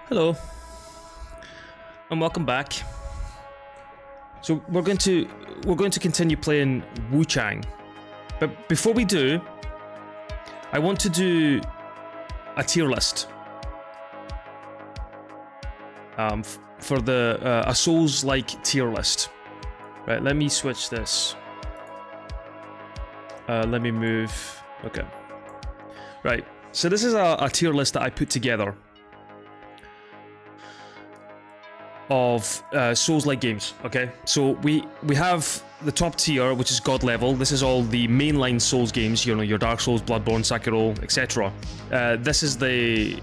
Hello, and welcome back. So we're going to continue playing Wu Chang, but before we do, I want to do a tier list for the a Souls-like tier list. Right, let me switch this. Let me move. Okay. Right. So this is a tier list that I put together of Souls-like games. Okay, so we have the top tier, which is God level. This is all the mainline Souls games. You know, your Dark Souls, Bloodborne, Sekiro, etc. This is the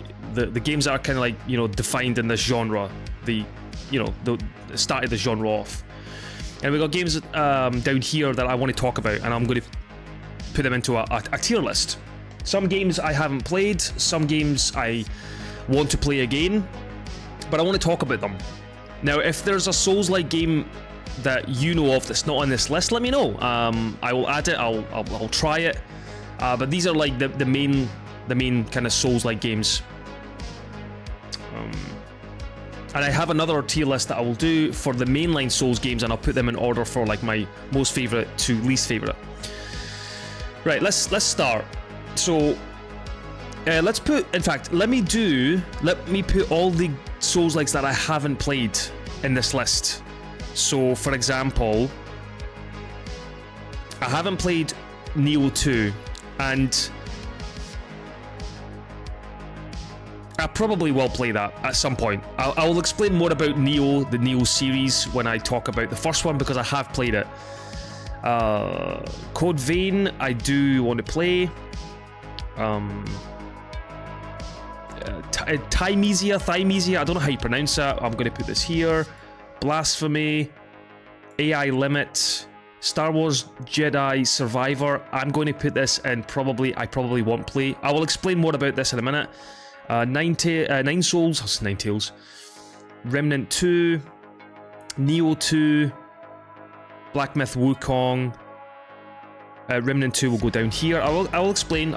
games that are kind of like, you know, defined in this genre. The started the genre off. And we got games down here that I want to talk about, and I'm going to put them into a tier list. Some games I haven't played, some games I want to play again, but I want to talk about them. Now, if there's a Souls-like game that you know of that's not on this list, let me know. I will add it. I'll try it. But these are like the main kind of Souls-like games. And I have another tier list that I will do for the mainline Souls games, and I'll put them in order for like my most favorite to least favorite. Right, let's start. So let's put. In fact, let me put all the Souls-likes that I haven't played in this list. So, for example, I haven't played Nioh 2, and I probably will play that at some point. I will explain more about Nioh, the Nioh series, when I talk about the first one, because I have played it. Code Vein, I do want to play. Thymesia, I don't know how you pronounce that. I'm going to put this here. Blasphemy, AI Limit, Star Wars Jedi Survivor. I'm going to put this in I probably won't play. I will explain more about this in a minute. Nine Souls, that's Nine Tails. Remnant 2, Nioh 2, Black Myth Wukong. Remnant 2 will go down here. I will explain.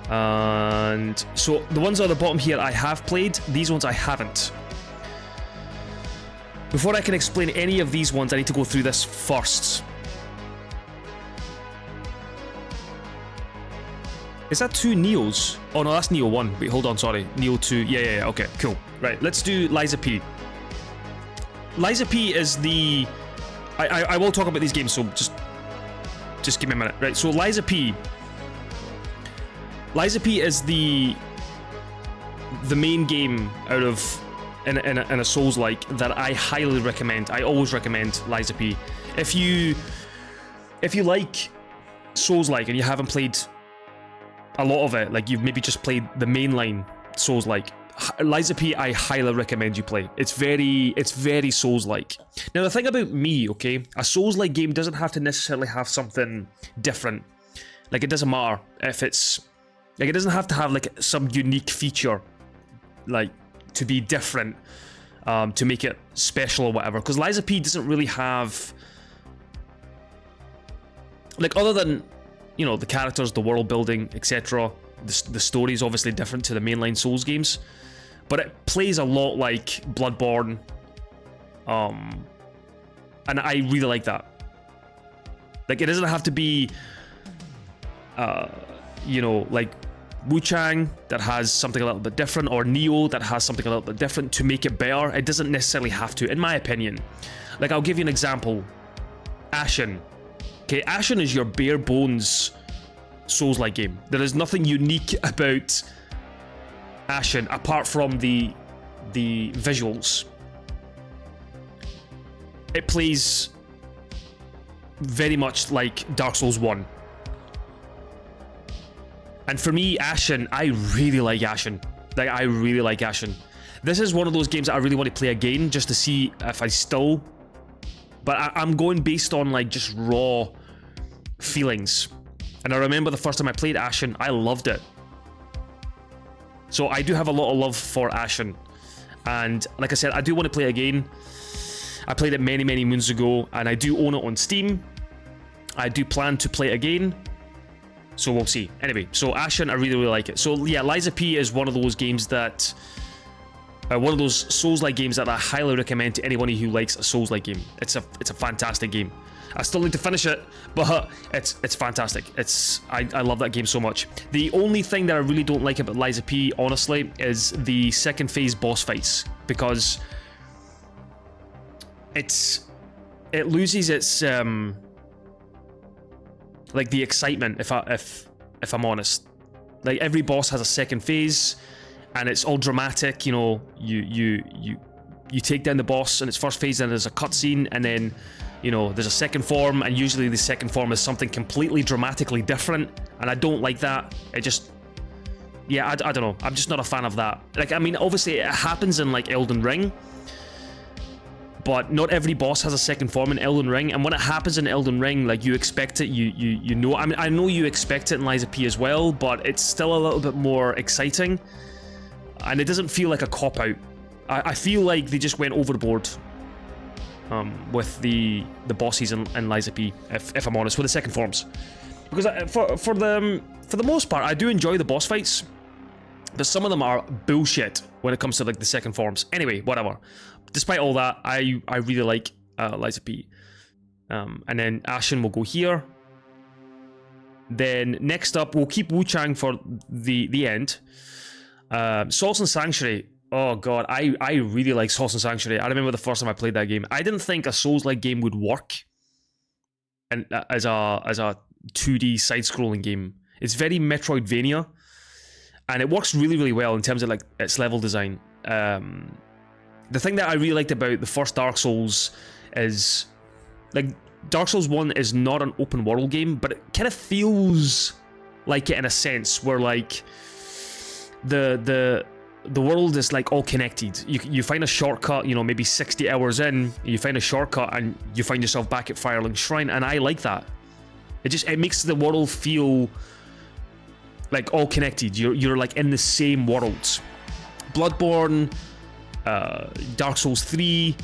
And so the ones at the bottom here I have played, these ones I haven't. Before I can explain any of these ones, I need to go through this first. Is that two Neos? Oh no, that's Nioh 1. Wait, hold on, sorry. Nioh 2. Yeah, okay, cool. Right, let's do Liza P. Liza P is the... I will talk about these games, so just give me a minute. Right, so Liza P is the main game out of in a Souls-like that I highly recommend. I always recommend Liza P. If you like Souls-like and you haven't played a lot of it, like you've maybe just played the mainline Souls-like, Liza P I highly recommend you play. It's very Souls-like. Now the thing about me, okay, a Souls-like game doesn't have to necessarily have something different. Like it doesn't matter if it's like, it doesn't have to have like some unique feature, like to be different, to make it special or whatever. Because Liza P doesn't really have, like, other than, you know, the characters, the world building, etc. The story is obviously different to the mainline Souls games, but it plays a lot like Bloodborne, and I really like that. Like, it doesn't have to be, you know, like Wu Chang that has something a little bit different, or Nioh that has something a little bit different to make it better. It doesn't necessarily have to, in my opinion. Like, I'll give you an example. Ashen. Okay, Ashen is your bare bones Souls-like game. There is nothing unique about Ashen apart from the visuals. It plays very much like Dark Souls 1. And for me, Ashen, I really like Ashen. Like, I really like Ashen. This is one of those games that I really want to play again, just to see if I still... But I'm going based on, like, just raw feelings. And I remember the first time I played Ashen, I loved it. So I do have a lot of love for Ashen. And like I said, I do want to play again. I played it many, many moons ago, and I do own it on Steam. I do plan to play it again. So we'll see. Anyway, so Ashen, I really, really like it. So yeah, Liza P is one of those games that One of those Souls-like games that I highly recommend to anybody who likes a Souls-like game. It's a fantastic game. I still need to finish it, but it's fantastic. I love that game so much. The only thing that I really don't like about Lies of P, honestly, is the second phase boss fights, because it loses its like the excitement, if I'm honest. Like, every boss has a second phase, and it's all dramatic. You know, you take down the boss in its first phase, and there's a cutscene, and then, you know, there's a second form, and usually the second form is something completely dramatically different, and I don't like that. It just, yeah, I don't know. I'm just not a fan of that. Like, I mean, obviously it happens in, like, Elden Ring, but not every boss has a second form in Elden Ring, and when it happens in Elden Ring, like, you expect it, you know, I mean, I know you expect it in Lies of P as well, but it's still a little bit more exciting, and it doesn't feel like a cop-out. I feel like they just went overboard with the bosses in Lies of P, if I'm honest, with the second forms. Because for the most part, I do enjoy the boss fights, but some of them are bullshit when it comes to, like, the second forms. Anyway, whatever. Despite all that, I really like Lies of P. And then Ashen will go here. Then next up, we'll keep Wu Chang for the end. Souls and Sanctuary. Oh god, I really like Souls and Sanctuary. I remember the first time I played that game. I didn't think a Souls-like game would work, and as a 2D side-scrolling game. It's very Metroidvania, and it works really, really well in terms of, like, its level design. The thing that I really liked about the first Dark Souls is, like, Dark Souls 1 is not an open world game, but it kind of feels like it in a sense, where, like, the world is, like, all connected. You find a shortcut, you know, maybe 60 hours in, you find a shortcut and you find yourself back at Firelink Shrine, and I like that. It makes the world feel like all connected. You're like in the same worlds. Bloodborne, Dark Souls 3,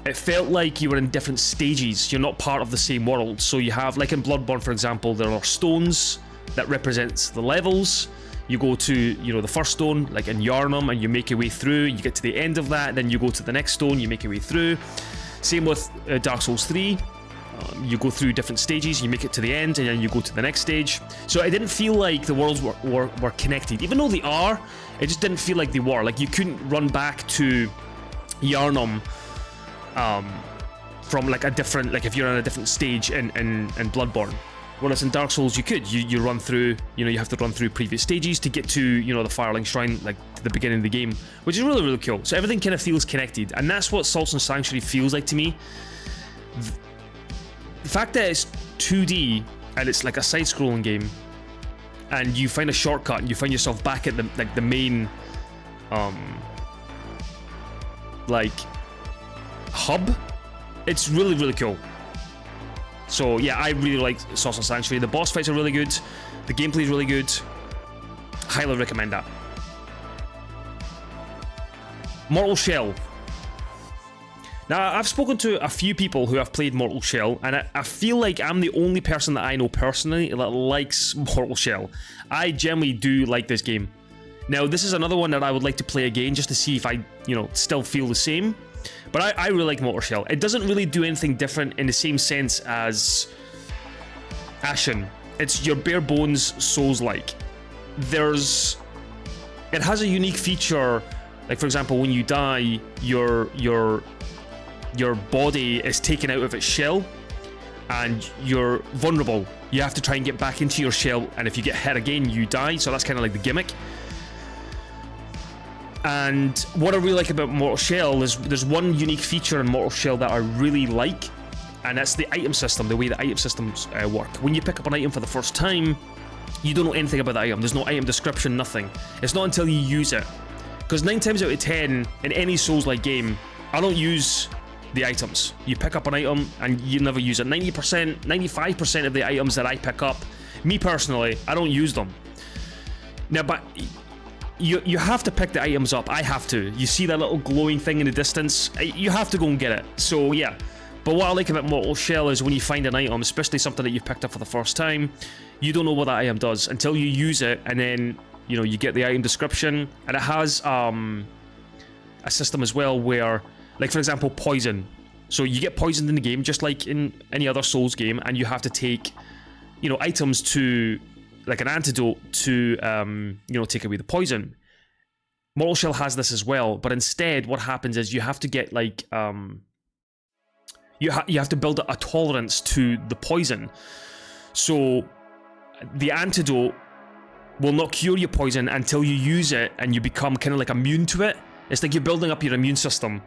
it felt like you were in different stages. You're not part of the same world. So you have, like in Bloodborne, for example, there are stones that represents the levels. You go to, you know, the first stone, like in Yharnam, and you make your way through. You get to the end of that, then you go to the next stone, you make your way through. Same with Dark Souls 3. You go through different stages, you make it to the end, and then you go to the next stage. So it didn't feel like the worlds were connected. Even though they are, it just didn't feel like they were. Like, you couldn't run back to Yharnam from, like, a different, like, if you're on a different stage in Bloodborne. Whereas in Dark Souls, you could. You run through, you know, you have to run through previous stages to get to, you know, the Firelink Shrine, like, to the beginning of the game, which is really, really cool. So everything kind of feels connected, and that's what Souls and Sanctuary feels like to me. The fact that it's 2D, and it's like a side-scrolling game, and you find a shortcut, and you find yourself back at the main, like, hub, it's really, really cool. So yeah, I really like Souls and Sanctuary. The boss fights are really good. The gameplay is really good. Highly recommend that. Mortal Shell. Now, I've spoken to a few people who have played Mortal Shell, and I feel like I'm the only person that I know personally that likes Mortal Shell. I generally do like this game. Now, this is another one that I would like to play again, just to see if I, you know, still feel the same. But I really like Mortal Shell. It doesn't really do anything different in the same sense as Ashen. It's your bare bones Souls-like. It has a unique feature, like, for example, when you die, your body is taken out of its shell, and you're vulnerable. You have to try and get back into your shell, and if you get hit again, you die. So that's kind of like the gimmick. And what I really like about Mortal Shell is there's one unique feature in Mortal Shell that I really like, and that's the item system, the way the item systems work. When you pick up an item for the first time, you don't know anything about the item. There's no item description, nothing. It's not until you use it. Because 9 times out of 10, in any Souls-like game, I don't use the items. You pick up an item and you never use it. 90%, 95% of the items that I pick up, me personally, I don't use them. Now, but you have to pick the items up. I have to. You see that little glowing thing in the distance? You have to go and get it. So yeah. But what I like about Mortal Shell is when you find an item, especially something that you've picked up for the first time, you don't know what that item does until you use it, and then, you know, you get the item description, and it has a system as well where, like for example, poison. So you get poisoned in the game, just like in any other Souls game, and you have to take, you know, items to, like an antidote to, you know, take away the poison. Mortal Shell has this as well, but instead what happens is you have to get like, you have to build a tolerance to the poison. So the antidote will not cure your poison until you use it and you become kind of like immune to it. It's like you're building up your immune system.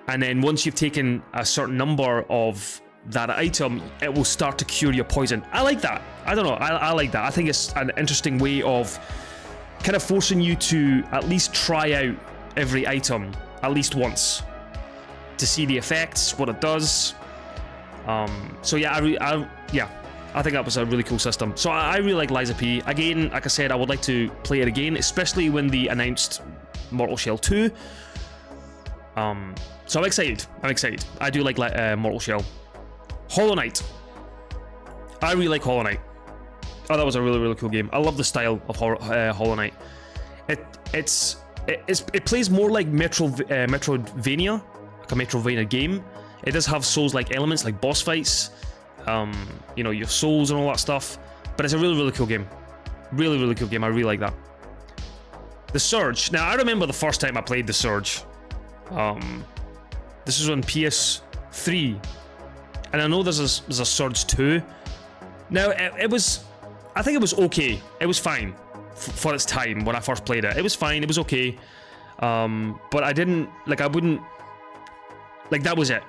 And then once you've taken a certain number of that item, it will start to cure your poison. I like that. I don't know. I like that. I think it's an interesting way of kind of forcing you to at least try out every item at least once to see the effects, what it does. So yeah, I think that was a really cool system. So I really like Lies of P. Again, like I said, I would like to play it again, especially when they announced Mortal Shell 2. So I'm excited. I do like Mortal Shell. Hollow Knight. I really like Hollow Knight. Oh, that was a really, really cool game. I love the style of Hollow Knight. It plays more like Metroidvania, like a Metroidvania game. It does have Souls-like elements, like boss fights, you know, your souls and all that stuff. But it's a really, really cool game. Really, really cool game. I really like that. The Surge. Now, I remember the first time I played The Surge. This was on PS3, and I know there's a Surge 2. Now, I think it was okay. It was fine for its time when I first played it. It was fine. It was okay. But I wouldn't, like, that was it.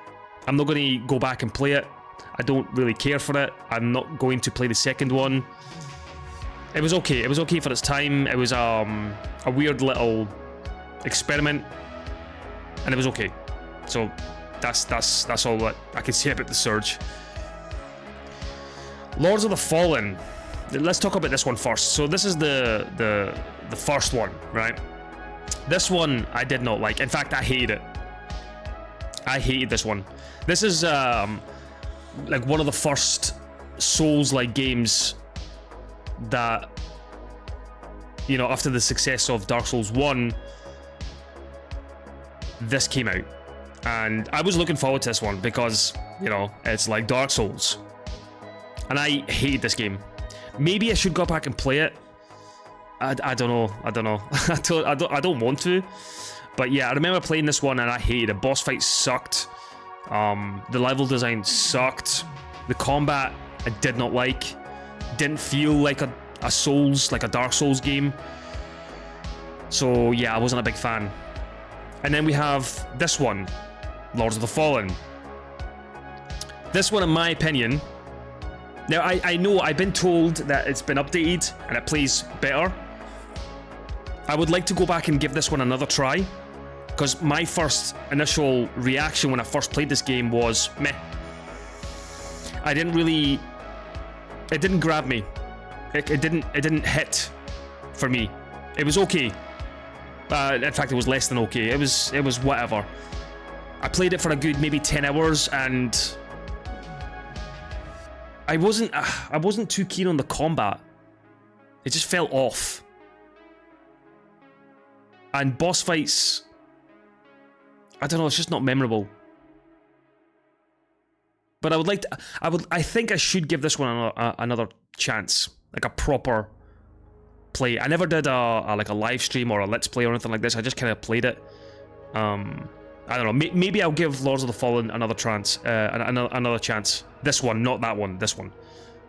I'm not going to go back and play it. I don't really care for it. I'm not going to play the second one. It was okay. It was okay for its time. It was a weird little experiment, and it was okay. So that's all that I can say about The Surge. Lords of the Fallen. Let's talk about this one first. So this is the first one, right? This one I did not like. In fact, I hated it. I hated this one. This is like one of the first Souls-like games that, you know, after the success of Dark Souls 1, this came out. And I was looking forward to this one because, you know, it's like Dark Souls. And I hate this game. Maybe I should go back and play it. I don't know. I don't want to. But yeah, I remember playing this one and I hated it. Boss fights sucked. The level design sucked. The combat I did not like. Didn't feel like a Souls, like a Dark Souls game. So yeah, I wasn't a big fan. And then we have this one, Lords of the Fallen. This one, in my opinion, now I know I've been told that it's been updated and it plays better. I would like to go back and give this one another try, because my first initial reaction when I first played this game was meh. It didn't grab me. It didn't hit for me. It was okay. In fact, it was less than okay. It was whatever. I played it for a good maybe 10 hours and I wasn't too keen on the combat. It just fell off. And boss fights, I don't know, it's just not memorable. But I would like to, I think I should give this one another chance, like a proper play. I never did like a live stream or a let's play or anything like this. I just kind of played it. I don't know. Maybe I'll give Lords of the Fallen another chance. Another chance. This one, not that one. This one.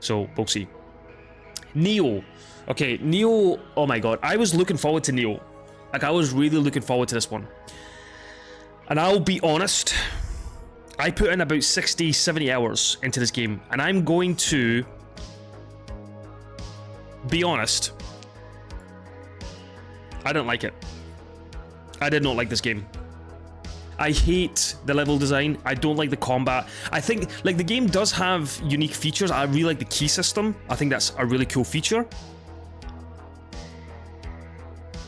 So we'll see. Neo. Okay, Neo. Oh my god, I was looking forward to Neo. Like, I was really looking forward to this one. And I'll be honest, I put in about 60, 70 hours into this game, and I'm going to be honest, I didn't like it. I did not like this game. I hate the level design. I don't like the combat. I think, like, the game does have unique features. I really like the key system. I think that's a really cool feature.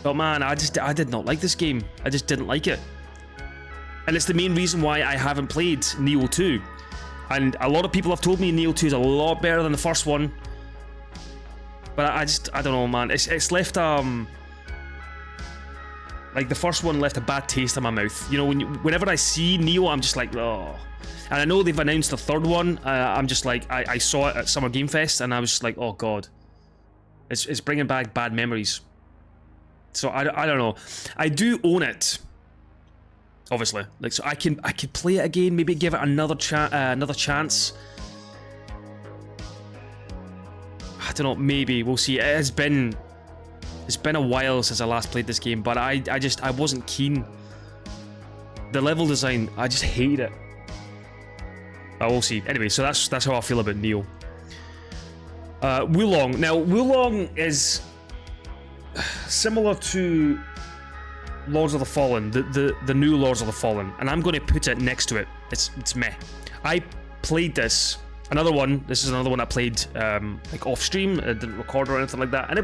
But man, I did not like this game. I just didn't like it. And it's the main reason why I haven't played Neo 2. And a lot of people have told me Neo 2 is a lot better than the first one. But I don't know, man. It's left Like, the first one left a bad taste in my mouth. You know, whenever I see Neo, I'm just like, oh. And I know they've announced the third one. I'm just like, I saw it at Summer Game Fest, and I was just like, oh god. It's bringing back bad memories. So I don't know. I do own it. Obviously. Like, so I could play it again, maybe give it another chance. I don't know, maybe. We'll see. It's been a while since I last played this game, but I wasn't keen. The level design, I just hate it. We'll see. Anyway, so that's how I feel about Neo. Wulong. Now, Wulong is similar to Lords of the Fallen, the new Lords of the Fallen, and I'm going to put it next to it. It's meh. I played this. This is another one I played like off stream. I didn't record or anything like that, and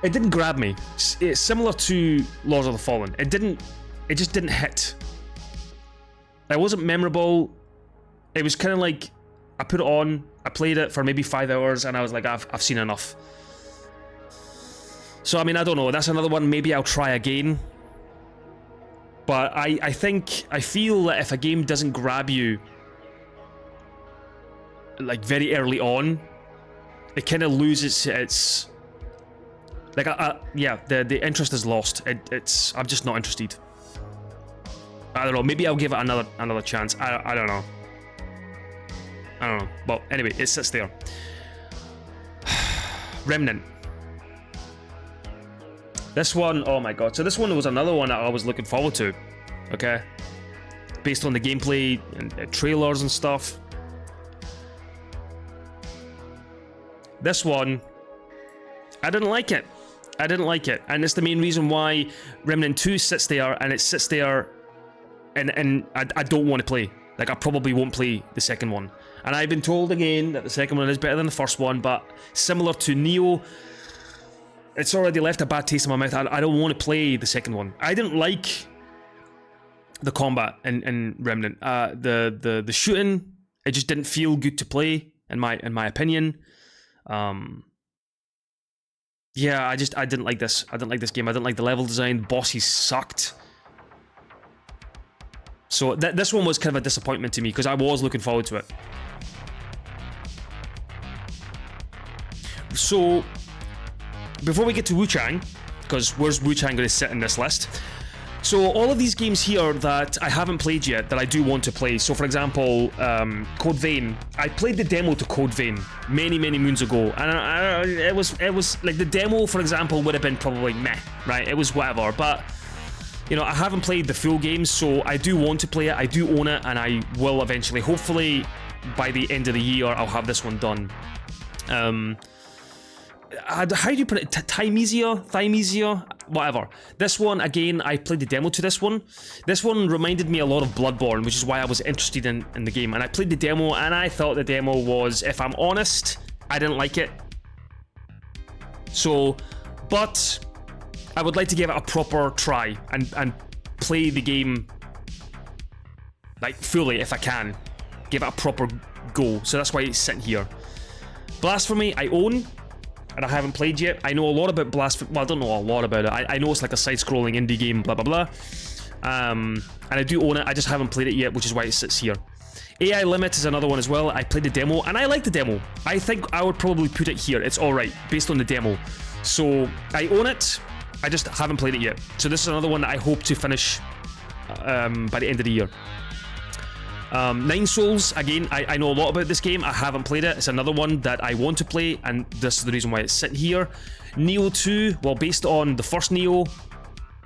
it didn't grab me. It's similar to Lords of the Fallen. It just didn't hit. It wasn't memorable. It was kind of like, I put it on, I played it for maybe 5 hours, and I was like, I've seen enough. So, I mean, I don't know. That's another one. Maybe I'll try again. But I feel that if a game doesn't grab you, like, very early on, it kind of loses its... Like, yeah, the interest is lost. I'm just not interested. I don't know. Maybe I'll give it another chance. I don't know. I don't know. But anyway, it sits there. Remnant. This one, oh my god. So this one was another one that I was looking forward to. Okay. Based on the gameplay and trailers and stuff. This one, I didn't like it. And it's the main reason why Remnant 2 sits there, and it sits there, and I don't want to play. Like, I probably won't play the second one. And I've been told again that the second one is better than the first one, but similar to Neo, it's already left a bad taste in my mouth. I don't want to play the second one. I didn't like the combat in Remnant. The shooting, it just didn't feel good to play, in my opinion. Yeah, I didn't like this. I didn't like this game. I didn't like the level design. The bosses sucked. So this one was kind of a disappointment to me, because I was looking forward to it. So, before we get to Wu-Chang, because where's Wu-Chang going to sit in this list? So, all of these games here that I haven't played yet, that I do want to play. So, for example, Code Vein. I played the demo to Code Vein many moons ago, and it was like, the demo, for example, would have been probably meh, right? It was whatever, but you know, I haven't played the full game, so I do want to play it. I do own it, and I will eventually. Hopefully, by the end of the year, I'll have this one done. How do you put it? Thymesia? Whatever. This one, again, I played the demo to this one. This one reminded me a lot of Bloodborne, which is why I was interested in the game. And I played the demo, and I thought the demo was, if I'm honest, I didn't like it. So, but I would like to give it a proper try and play the game, like, fully, if I can. Give it a proper go. So that's why it's sitting here. Blasphemy, I own, and I haven't played yet. I know a lot about Blasphemy. Well, I don't know a lot about it. I know it's like a side-scrolling indie game, blah, blah, blah. And I do own it. I just haven't played it yet, which is why it sits here. AI Limit is another one as well. I played the demo, and I like the demo. I think I would probably put it here. It's alright, based on the demo. So, I own it. I just haven't played it yet. So this is another one that I hope to finish by the end of the year. Nine Souls, again, I know a lot about this game. I haven't played it. It's another one that I want to play, and this is the reason why it's sitting here. Neo 2, well, based on the first Neo,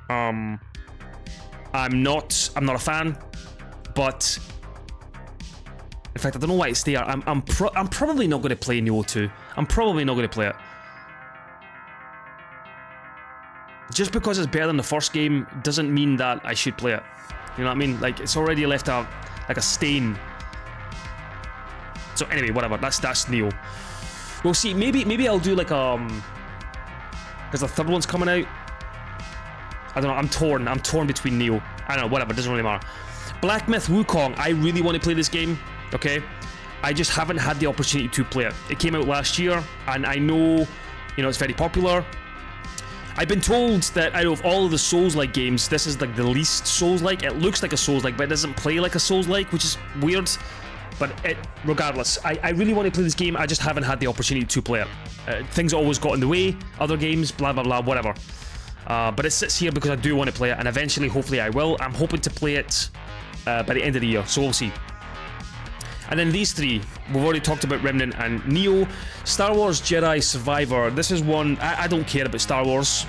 I'm not a fan, but in fact, I don't know why it's there. I'm probably not going to play Neo 2. I'm probably not going to play it. Just because it's better than the first game doesn't mean that I should play it. You know what I mean? Like, it's already left a stain. So anyway, whatever. That's Neo. We'll see. Maybe I'll do like because the third one's coming out. I don't know. I'm torn between Neo. I don't know. Whatever. It doesn't really matter. Black Myth Wukong. I really want to play this game. Okay. I just haven't had the opportunity to play it. It came out last year, and I know, you know, it's very popular. I've been told that out of all of the Souls-like games, this is like the least Souls-like. It looks like a Souls-like, but it doesn't play like a Souls-like, which is weird. But regardless, I really want to play this game. I just haven't had the opportunity to play it. Things always got in the way. Other games, blah, blah, blah, whatever. But it sits here because I do want to play it, and eventually, hopefully I will. I'm hoping to play it by the end of the year, so we'll see. And then these three, we've already talked about Remnant and Neo. Star Wars Jedi Survivor. This is one, I don't care about Star Wars.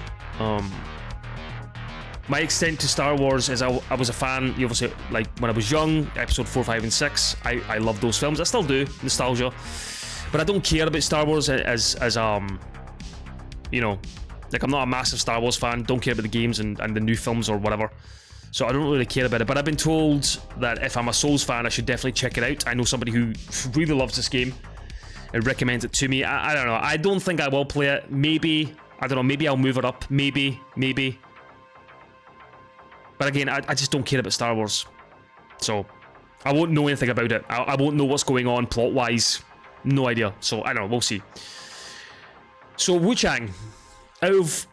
My extent to Star Wars is I was a fan, you obviously, like when I was young, episode 4, 5, and 6. I love those films. I still do, nostalgia. But I don't care about Star Wars as you know, like I'm not a massive Star Wars fan, don't care about the games and the new films or whatever. So I don't really care about it, but I've been told that if I'm a Souls fan, I should definitely check it out. I know somebody who really loves this game and recommends it to me. I don't know. I don't think I will play it. Maybe, I don't know, maybe I'll move it up. Maybe. But again, I just don't care about Star Wars. So I won't know anything about it. I won't know what's going on plot-wise. No idea. So I don't know, we'll see. So Wu-Chang, obviously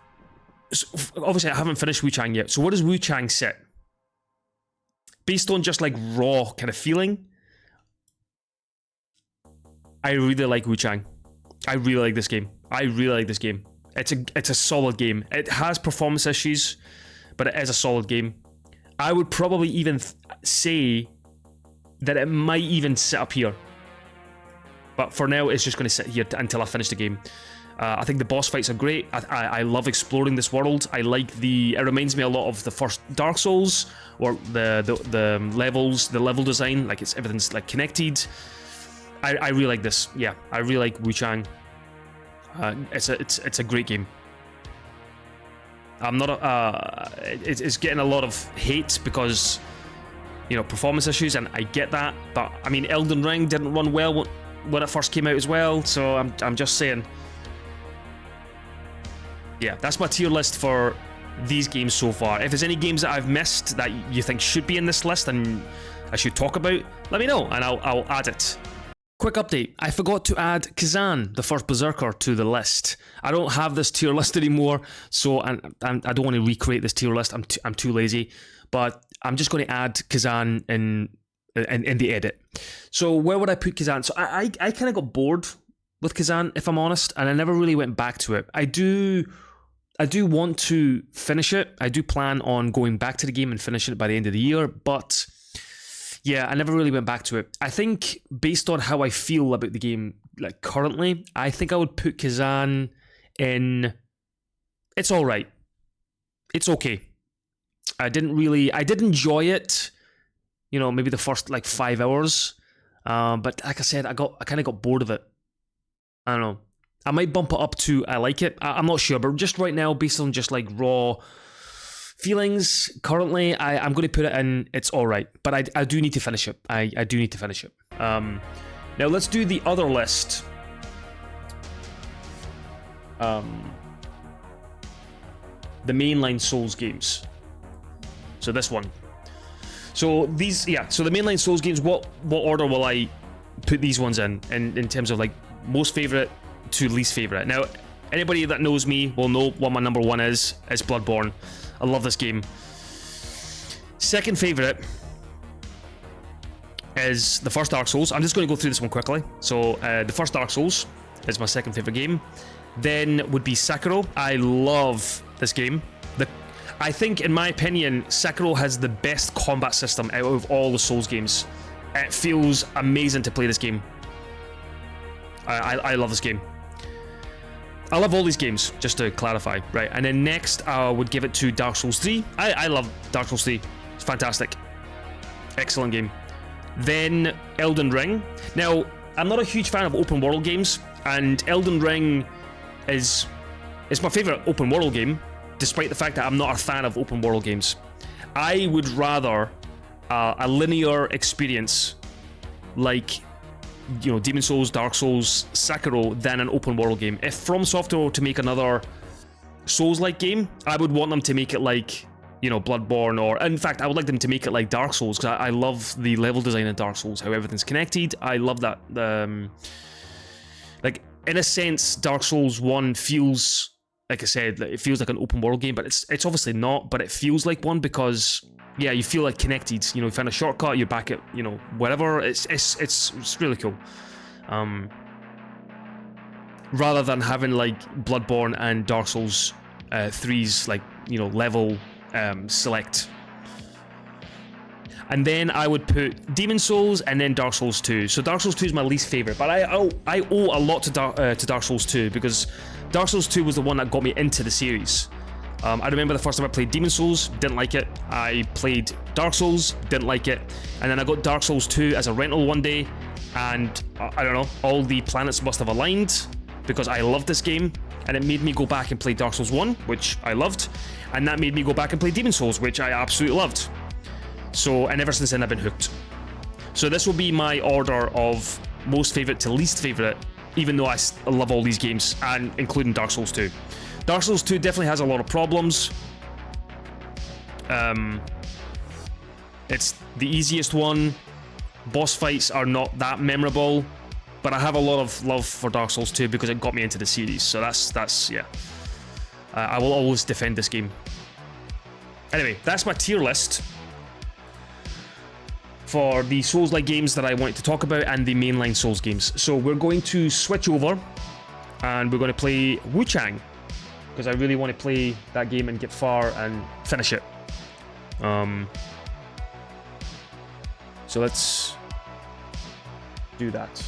I haven't finished Wu-Chang yet. So what does Wu-Chang sit? Based on just like raw kind of feeling, I really like Wu-Chang. I really like this game. It's a solid game. It has performance issues, but it is a solid game. I would probably even say that it might even sit up here. But for now, it's just going to sit here until I finish the game. I think the boss fights are great. I love exploring this world. I like it reminds me a lot of the first Dark Souls, or the levels, the level design. Like everything's like connected. I really like this. Yeah, I really like Wu-Chang. It's a great game. I'm not it's getting a lot of hate because, you know, performance issues, and I get that. But I mean, Elden Ring didn't run well when it first came out as well. So I'm just saying. Yeah, that's my tier list for these games so far. If there's any games that I've missed that you think should be in this list and I should talk about, let me know and I'll add it. Quick update, I forgot to add Kazan, the first Berserker, to the list. I don't have this tier list anymore, so I don't want to recreate this tier list. I'm too lazy, but I'm just going to add Kazan in the edit. So where would I put Kazan? So I kind of got bored with Kazan, if I'm honest, and I never really went back to it. I do want to finish it. I do plan on going back to the game and finishing it by the end of the year, but yeah, I never really went back to it. I think based on how I feel about the game, like currently, I think I would put Kazan in. It's all right. It's okay. I did enjoy it. You know, maybe the first like 5 hours, but like I said, I kind of got bored of it. I don't know. I might bump it up to I like it. I'm not sure, but just right now, based on just like raw feelings, currently, I'm going to put it in. It's all right, but I do need to finish it. I do need to finish it. Now let's do the other list. The mainline Souls games. So this one. So these, yeah. So the mainline Souls games. What order will I put these ones in terms of like most favorite to least favorite? Now, anybody that knows me will know what my number one is Bloodborne. I love this game. Second favorite is the first Dark Souls. I'm just going to go through this one quickly. So the first Dark Souls is my second favorite game. Then would be Sekiro. I love this game. I think, in my opinion, Sekiro has the best combat system out of all the Souls games. It feels amazing to play this game. I love this game. I love all these games, just to clarify, right? And then next, I would give it to Dark Souls 3. I love Dark Souls 3. It's fantastic. Excellent game. Then Elden Ring. Now, I'm not a huge fan of open world games, and Elden Ring is my favorite open world game, despite the fact that I'm not a fan of open world games. I would rather a linear experience like, you know, Demon Souls, Dark Souls, Sekiro than an open world game. If From Software were to make another Souls-like game, I would want them to make it like, you know, Bloodborne, or in fact, I would like them to make it like Dark Souls, because I love the level design in Dark Souls, how everything's connected. I love that. Like, in a sense, Dark Souls 1 feels like I said, it feels like an open world game, but it's obviously not, but it feels like one because, yeah, you feel like connected. You know, you find a shortcut, you're back at, you know, wherever. It's really cool. Rather than having like Bloodborne and Dark Souls 3's like, you know, level select. And then I would put Demon Souls and then Dark Souls 2. So Dark Souls 2 is my least favorite, but I owe a lot to Dark Souls 2 because Dark Souls 2 was the one that got me into the series. I remember the first time I played Demon Souls, didn't like it. I played Dark Souls, didn't like it. And then I got Dark Souls 2 as a rental one day, and I don't know, all the planets must have aligned because I loved this game, and it made me go back and play Dark Souls 1, which I loved, and that made me go back and play Demon Souls, which I absolutely loved. So, and ever since then I've been hooked. So this will be my order of most favorite to least favorite, even though I love all these games, and including Dark Souls 2. Dark Souls 2 definitely has a lot of problems. It's the easiest one. Boss fights are not that memorable, but I have a lot of love for Dark Souls 2 because it got me into the series. So that's yeah. I will always defend this game. Anyway, that's my tier list for the Souls-like games that I wanted to talk about and the mainline Souls games. So we're going to switch over and we're going to play Wuchang because I really want to play that game and get far and finish it. So let's do that.